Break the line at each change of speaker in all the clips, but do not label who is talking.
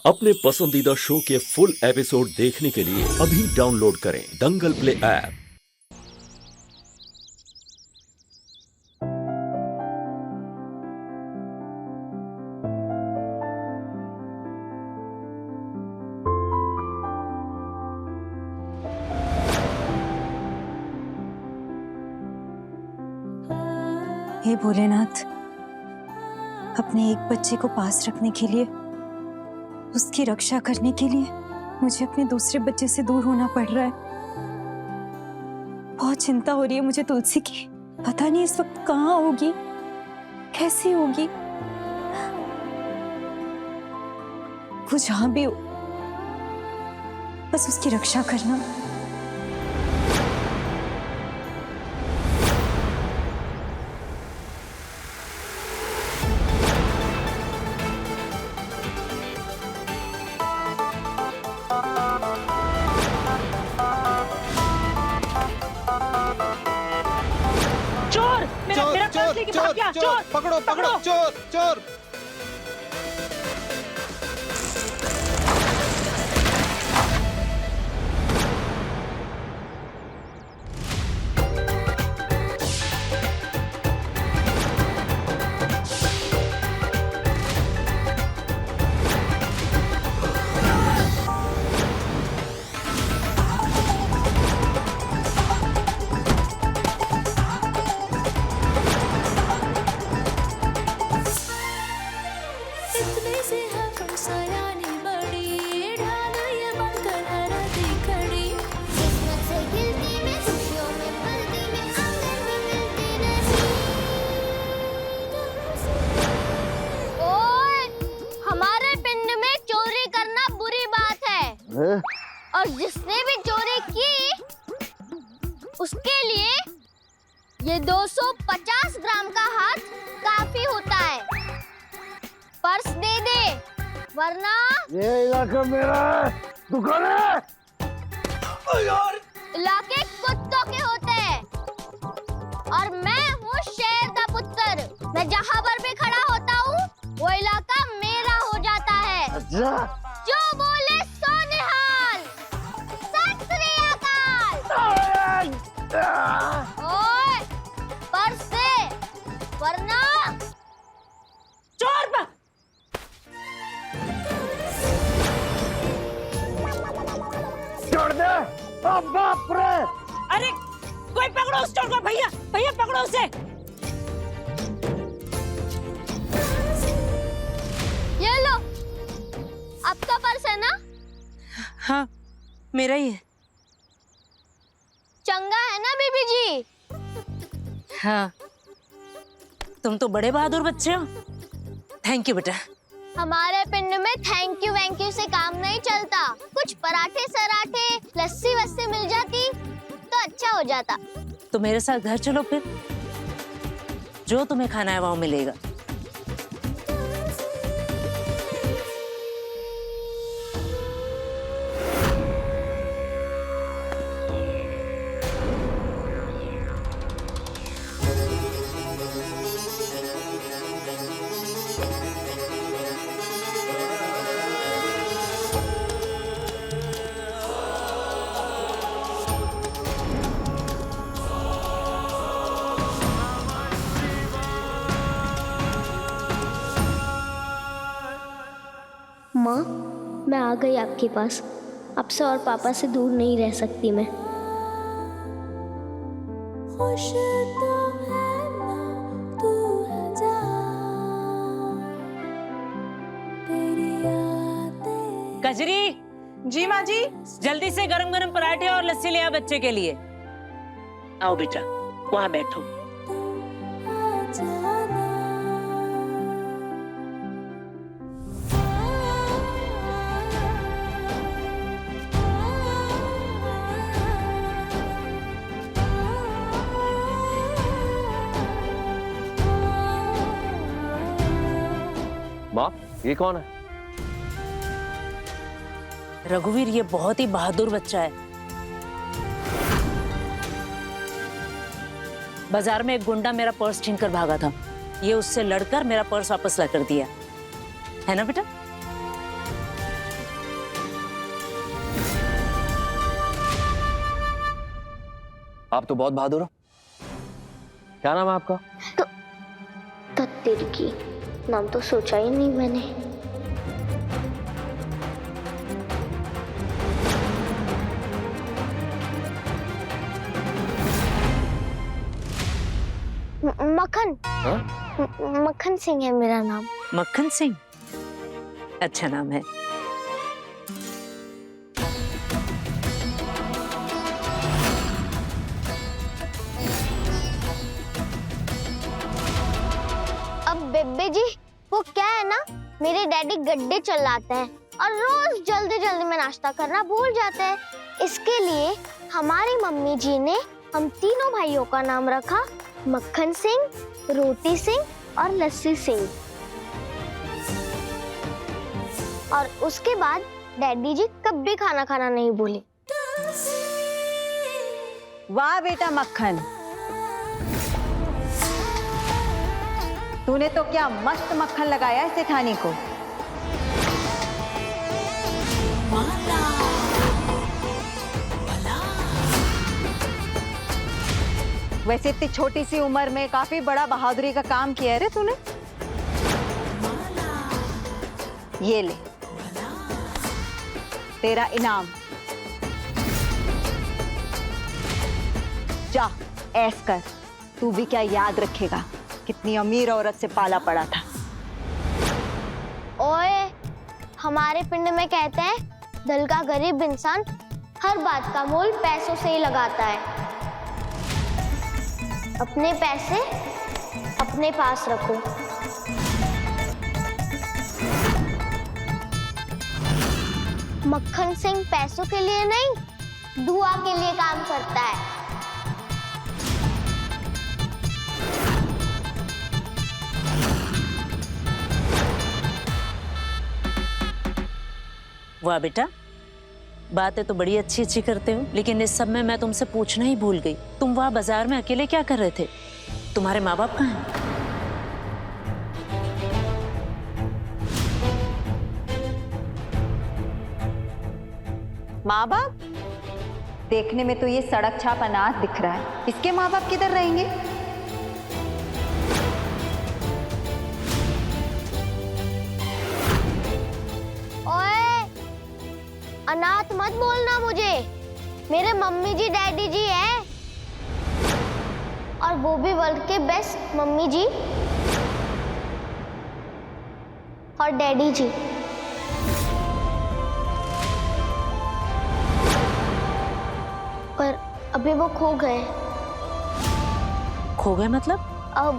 अपने पसंदीदा शो के फुल एपिसोड देखने के लिए अभी डाउनलोड करें दंगल प्ले ऐप।
हे भोलेनाथ, अपने एक बच्चे को पास रखने के लिए, उसकी रक्षा करने के लिए मुझे अपने दूसरे बच्चे से दूर होना पड़ रहा है। बहुत चिंता हो रही है मुझे तुलसी की। पता नहीं इस वक्त कहाँ होगी, कैसी होगी। वो जहां भी हो, बस उसकी रक्षा करना।
चोर पकड़ो पकड़ो चोर चोर।
और जिसने भी चोरी की उसके लिए ये 250 ग्राम का हाथ काफी होता है। पर्स दे दे वरना
ये इलाका मेरा है, दुकान है।
इलाके कुत्तों के होते हैं और मैं हूँ शेर का पुत्र। मैं जहाँ पर भी खड़ा होता हूँ वो इलाका मेरा हो जाता है।
अच्छा,
जो बोले सो निहाल। सत श्री अकाल। ओए, पर्स दे वरना
चोर बा!
छोड़ दे। अब बाप रे!
अरे कोई पकड़ो उस चोर को। भैया भैया पकड़ो उसे।
ये लो, आपका पर्स है ना?
हाँ, मेरा ही है।
चंगा है ना बीबी जी?
हाँ, तुम तो बड़े बहादुर बच्चे हो। थैंक यू बेटा।
हमारे पिंड में थैंक यू वैंक यू से काम नहीं चलता। कुछ पराठे सराठे लस्सी वस्सी मिल जाती तो अच्छा हो जाता।
तो मेरे साथ घर चलो फिर, जो तुम्हें खाना है वहां मिलेगा।
माँ, मैं आ गई आपके पास। अब से और पापा से दूर नहीं रह सकती मैं। खुश तो है ना तू जा, तेरी यादें।
कजरी। जी माँ जी। जल्दी से गरम गरम पराठे और लस्सी ले आ बच्चे के लिए। आओ बेटा, वहाँ बैठो।
माँ, ये कौन है?
रघुवीर, ये बहुत ही बहादुर बच्चा है। बाजार में एक गुंडा मेरा पर्स छीन कर भागा था। ये उससे लड़कर मेरा पर्स वापस ला कर दिया है ना बेटा?
आप तो बहुत बहादुर हो। क्या नाम है आपका?
तत्तिर की नाम तो सोचा ही नहीं मैंने। मक्खन।
हाँ?
मक्खन सिंह है मेरा नाम।
मक्खन सिंह, अच्छा नाम है।
अब बेबे जी, वो क्या है ना, मेरे डैडी गड्ढे चलाते हैं और रोज जल्दी जल्दी में नाश्ता करना भूल जाते हैं। इसके लिए हमारी मम्मी जी ने हम तीनों भाइयों का नाम रखा मक्खन सिंह, रोटी सिंह और लस्सी सिंह। और उसके बाद डैडी जी कभी खाना खाना नहीं भूले।
वाह बेटा मक्खन, तूने तो क्या मस्त मक्खन लगाया इसे खाने को। वैसे इतनी छोटी सी उम्र में काफी बड़ा बहादुरी का काम किया है रे तूने। ये ले तेरा इनाम। जा ऐस कर, तू भी क्या याद रखेगा कितनी अमीर औरत से पाला पड़ा था।
ओए, हमारे पिंड में कहते हैं दिल का गरीब इंसान हर बात का मोल पैसों से ही लगाता है। अपने पैसे अपने पास रखो। मक्खन सिंह पैसों के लिए नहीं, दुआ के लिए काम करता है।
वाह बेटा, बातें तो बड़ी अच्छी अच्छी करते हो, लेकिन इस सब में मैं तुमसे पूछना ही भूल गई, तुम वहां बाजार में अकेले क्या कर रहे थे? तुम्हारे माँ बाप कहाँ हैं?
माँ बाप? देखने में तो ये सड़क छाप अनाथ दिख रहा है, इसके माँ बाप किधर रहेंगे?
ओए, अनाथ मत बोलना मुझे, मेरे मम्मी जी डैडी जी हैं, और वो भी वर्ल्ड के बेस्ट मम्मी जी और डैडी जी। पर अभी वो खो गए।
खो गए मतलब?
अब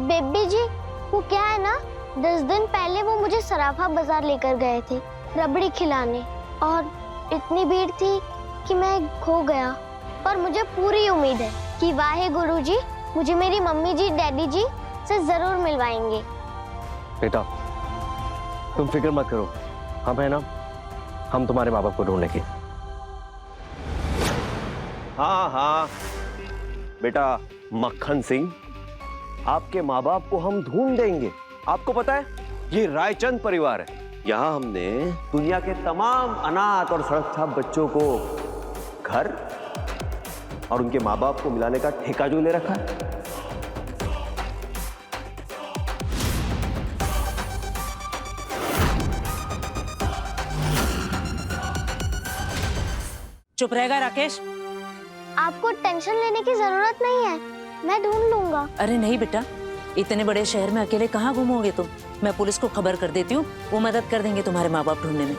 बेबी जी, वो क्या है ना, 10 दिन पहले वो मुझे सराफा बाजार लेकर गए थे रबड़ी खिलाने, और इतनी भीड़ थी कि मैं खो गया। पर मुझे पूरी उम्मीद है कि वाहे गुरु जी मुझे मेरी मम्मी जी डैडी जी से जरूर मिलवाएंगे।
बेटा तुम फिक्र मत करो, हम है ना, हम तुम्हारे माँ बाप को ढूंढ लेंगे। हाँ हाँ बेटा मक्खन सिंह, आपके माँ बाप को हम ढूंढ देंगे। आपको पता है ये रायचंद परिवार है, यहाँ हमने दुनिया के तमाम अनाथ और सड़क छाप बच्चों को घर और उनके माँ बाप को मिलाने का ठेका जो ले रखा है।
चुप रहेगा राकेश?
आपको टेंशन लेने की जरूरत नहीं है, मैं ढूंढ लूंगा।
अरे नहीं बेटा, इतने बड़े शहर में अकेले कहाँ घूमोगे तुम? मैं पुलिस को खबर कर देती हूँ, वो मदद कर देंगे तुम्हारे माँ बाप ढूंढने में।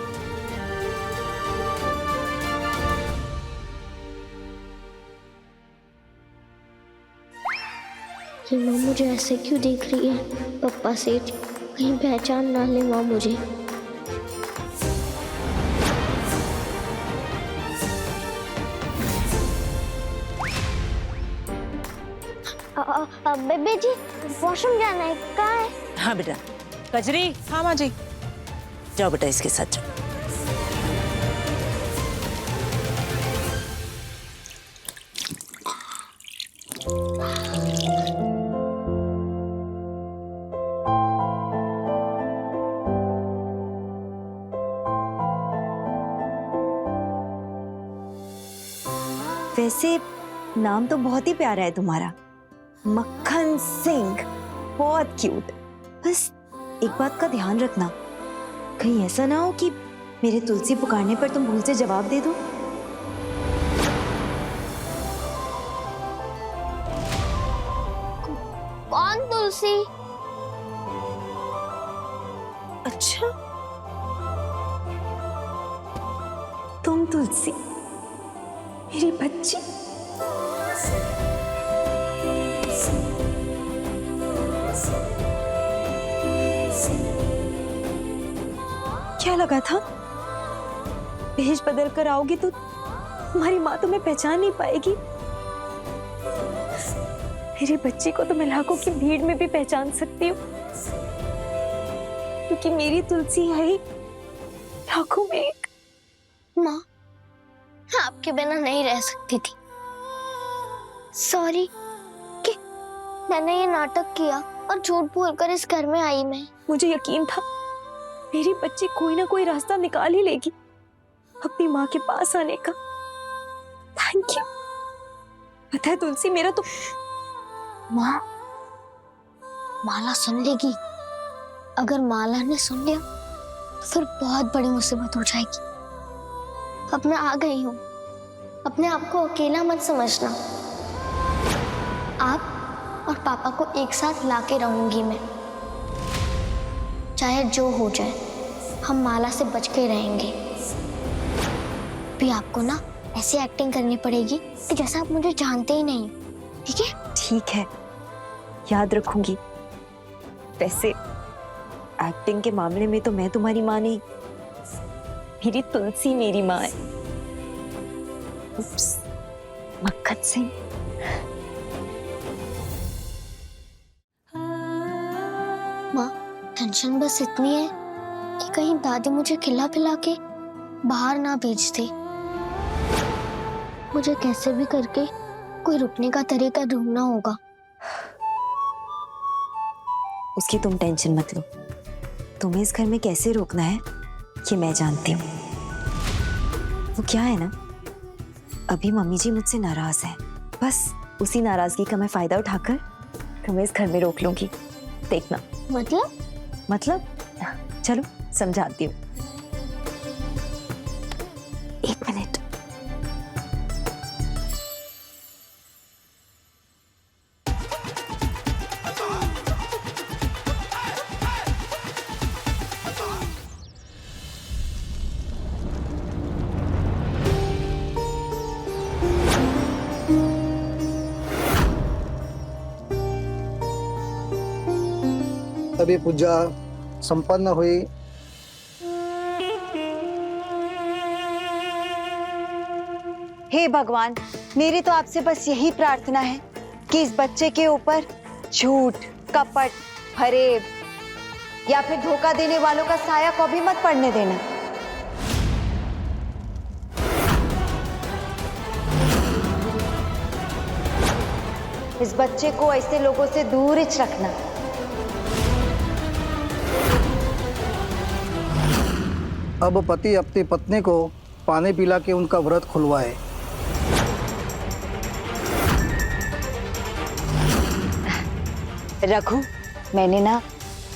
ये माँ मुझे ऐसे क्यों देख रही है? पप्पा सेठ कहीं पहचान ना ले माँ मुझे।
बेबी जी, वॉशरूम जाना है, कहाँ है?
हाँ बेटा। कजरी। हाँ माँ जी। जाओ बेटा इसके साथ जाओ।
वैसे नाम तो बहुत ही प्यारा है तुम्हारा, मक्खन सिंह, बहुत क्यूट। बस एक बात का ध्यान रखना, कहीं ऐसा ना हो कि मेरे तुलसी पुकारने पर तुम भूल से जवाब दे दो।
कौन तुलसी?
अच्छा, तुम तुलसी, मेरी बच्ची। क्या लगा था भेष बदल कर आओगी तो तुम्हारी माँ तुम्हें पहचान नहीं पाएगी? मेरे बच्चे को तो मैं लाखों की भीड़ में भी पहचान सकती हूँ, क्योंकि मेरी तुलसी है ही लाखों में एक।
माँ, मैं आपके बिना नहीं रह सकती थी। सॉरी कि मैंने ये नाटक किया और झूठ बोलकर इस घर में आई मैं।
मुझे यकीन था मेरी बच्ची कोई ना कोई रास्ता निकाल ही लेगी अपनी माँ के पास आने का। Thank you. पता है तुलसी, मेरा तो
माँ, माला सुन लेगी। अगर माला ने सुन लिया तो फिर बहुत बड़ी मुसीबत हो जाएगी। अब मैं आ गई हूँ, अपने आप को अकेला मत समझना। आप और पापा को एक साथ लाके रहूंगी मैं। चाहे जो हो जाए, हम माला से बच के रहेंगे। भी आपको ना ऐसी एक्टिंग करनी पड़ेगी कि जैसा आप मुझे जानते ही नहीं, ठीक है?
ठीक है, याद रखूंगी। वैसे एक्टिंग के मामले में तो मैं तुम्हारी माँ नहीं, मेरी तुलसी मेरी माँ है। उप्स, मक्खन सिंह।
माँ, टेंशन बस इतनी है कि कहीं दादी मुझे खिला पिला के बाहर ना भेज दे। मुझे कैसे भी करके कोई रुकने का तरीका ढूंढना होगा।
उसकी तुम टेंशन मत लो, तुम्हें इस घर में कैसे रोकना है ये मैं जानती हूँ। वो क्या है ना, अभी मम्मी जी मुझसे नाराज है, बस उसी नाराजगी का मैं फायदा उठाकर तुम्हें इस घर में रोक लूंगी। देखना। मतलब चलो समझाती हूँ। एक मिनट।
तभी पूजा संपन्न हुई।
हे भगवान, मेरी तो आपसे बस यही प्रार्थना है कि इस बच्चे के ऊपर झूठ, कपट, फरेब या फिर धोखा देने वालों का साया कभी मत पड़ने देना। इस बच्चे को ऐसे लोगों से दूर ही रखना।
अब पति अपनी पत्नी को पानी पिला के उनका व्रत खुलवाए।
रघु, मैंने ना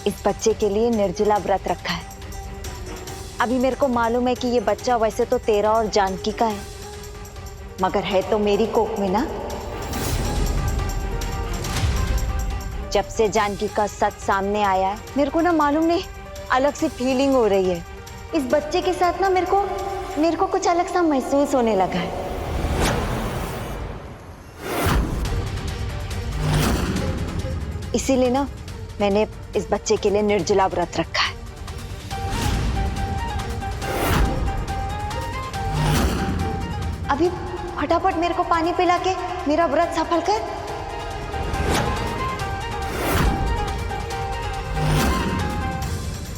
इस बच्चे के लिए निर्जला व्रत रखा है। अभी मेरे को मालूम है कि ये बच्चा वैसे तो तेरा और जानकी का है, मगर है तो मेरी कोख में ना। जब से जानकी का सच सामने आया है, मेरे को ना मालूम नहीं अलग सी फीलिंग हो रही है। इस बच्चे के साथ ना मेरे को कुछ अलग सा महसूस होने लगा है। इसीलिए ना मैंने इस बच्चे के लिए निर्जला व्रत रखा है। अभी फटाफट मेरे को पानी पिला के मेरा व्रत सफल कर।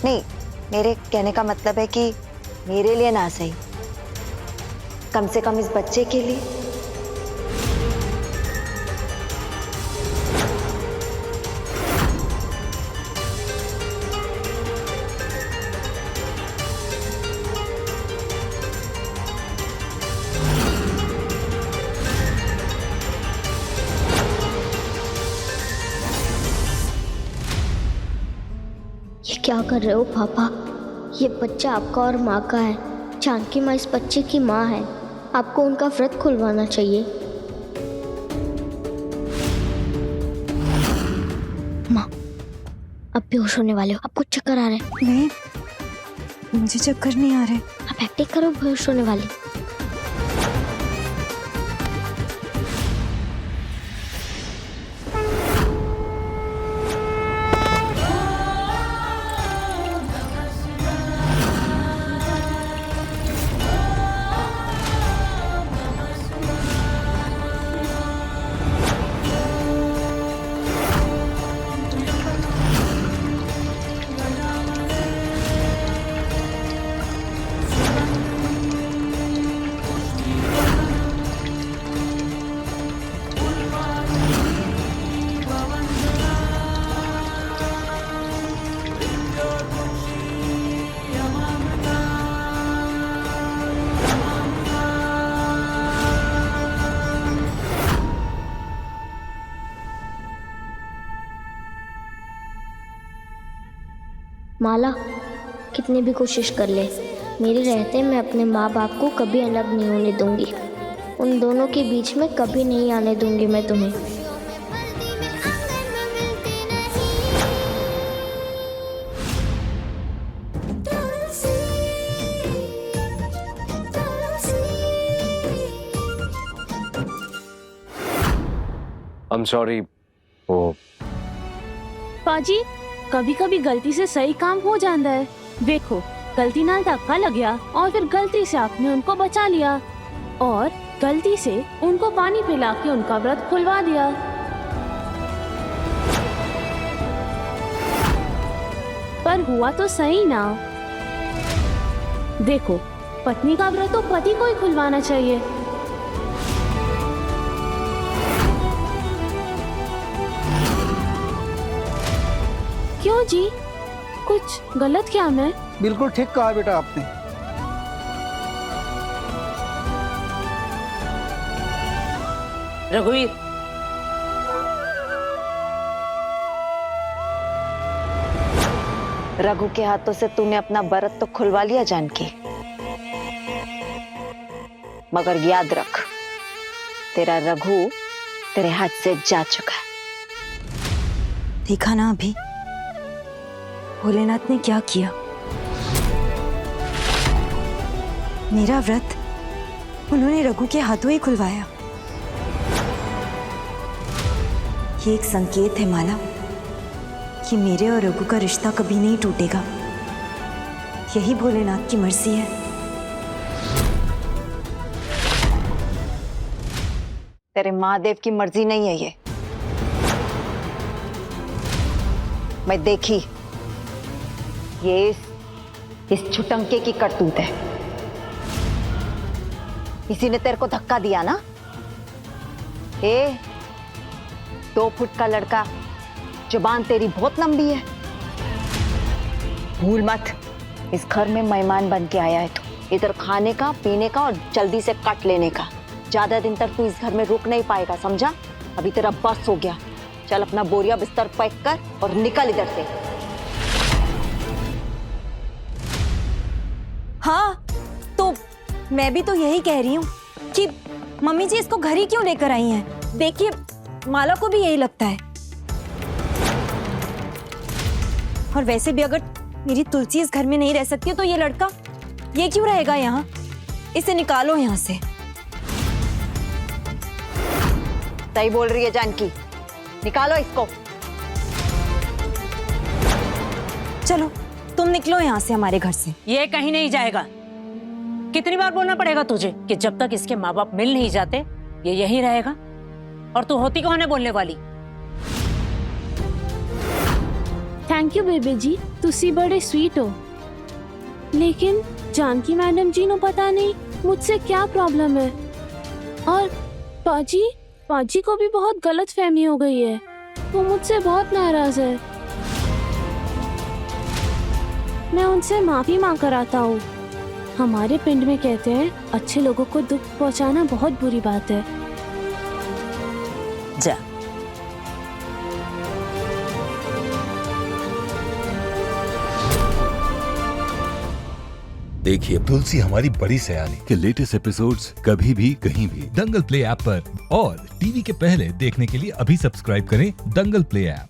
नहीं, मेरे कहने का मतलब है कि मेरे लिए ना सही, कम से कम इस बच्चे के लिए।
क्या कर रहे हो पापा? ये बच्चा आपका और माँ का है। जानकी माँ इस बच्चे की माँ है। आपको उनका व्रत खुलवाना चाहिए। माँ, अब बेहोश होने वाले हो। आपको चक्कर आ रहे हैं?
नहीं, मुझे चक्कर नहीं आ रहे।
आप एक्टिंग करो बेहोश होने वाली। माला, कितनी भी कोशिश कर ले, मेरे रहते मैं अपने माँ बाप को कभी अलग नहीं होने दूंगी। उन दोनों के बीच में कभी नहीं आने दूंगी मैं तुम्हें।
I'm sorry। ओ
पाजी, कभी कभी गलती से सही काम हो जाता है। देखो, गलती नाल धक्का लग गया और फिर गलती से आपने उनको बचा लिया और गलती से उनको पानी पिला के उनका व्रत खुलवा दिया। पर हुआ तो सही ना। देखो, पत्नी का व्रत तो पति को ही खुलवाना चाहिए। क्यों जी, कुछ गलत क्या मैं?
बिल्कुल ठीक कहा बेटा आपने।
रघुवीर,
रघु के हाथों से तूने अपना व्रत तो खुलवा लिया जानकी, मगर याद रख, तेरा रघु तेरे हाथ से जा चुका है।
देखा ना अभी भोलेनाथ ने क्या किया। मेरा व्रत उन्होंने रघु के हाथों ही खुलवाया। ये एक संकेत है माला कि मेरे और रघु का रिश्ता कभी नहीं टूटेगा। यही भोलेनाथ की मर्जी है।
तेरे महादेव की मर्जी नहीं है ये। मैं देखी, ये इस छुटंके की करतूत है। इसी ने तेरे को धक्का दिया ना। 2 फुट का लड़का, जुबान तेरी बहुत लंबी है। भूल मत, इस घर में मेहमान बन के आया है तू। इधर खाने का, पीने का और जल्दी से कट लेने का। ज्यादा दिन तक तू इस घर में रुक नहीं पाएगा, समझा? अभी तेरा बस हो गया। चल अपना बोरिया बिस्तर पैक कर और निकल इधर से।
हाँ, तो मैं भी तो यही कह रही हूँ कि मम्मी जी इसको घर ही क्यों लेकर आई हैं। देखिए, माला को भी यही लगता है। और वैसे भी अगर मेरी तुलसी इस घर में नहीं रह सकती तो ये लड़का ये क्यों रहेगा यहाँ। इसे निकालो यहाँ से।
सही बोल रही है जानकी, निकालो इसको।
चलो तुम निकलो यहाँ से, हमारे घर से।
ये कहीं नहीं जाएगा। कितनी बार बोलना पड़ेगा तुझे कि जब तक इसके माँ बाप मिल नहीं जाते ये यहीं रहेगा। और तू होती कौन है बोलने वाली?
थैंक यू बेबी जी, तुसी बड़े स्वीट हो। लेकिन जानकी मैडम जी नो पता नहीं मुझसे क्या प्रॉब्लम है। और पाजी को भी बहुत गलत फहमी हो गई है। वो मुझसे बहुत नाराज है। मैं उनसे माफी मांग कर आता हूँ। हमारे पिंड में कहते हैं अच्छे लोगों को दुख पहुंचाना बहुत बुरी बात है।
जा।
देखिए
तुलसी हमारी बड़ी सयानी
के लेटेस्ट एपिसोड्स कभी भी कहीं भी
दंगल प्ले ऐप पर। और टीवी के पहले देखने के लिए अभी सब्सक्राइब करें दंगल प्ले ऐप।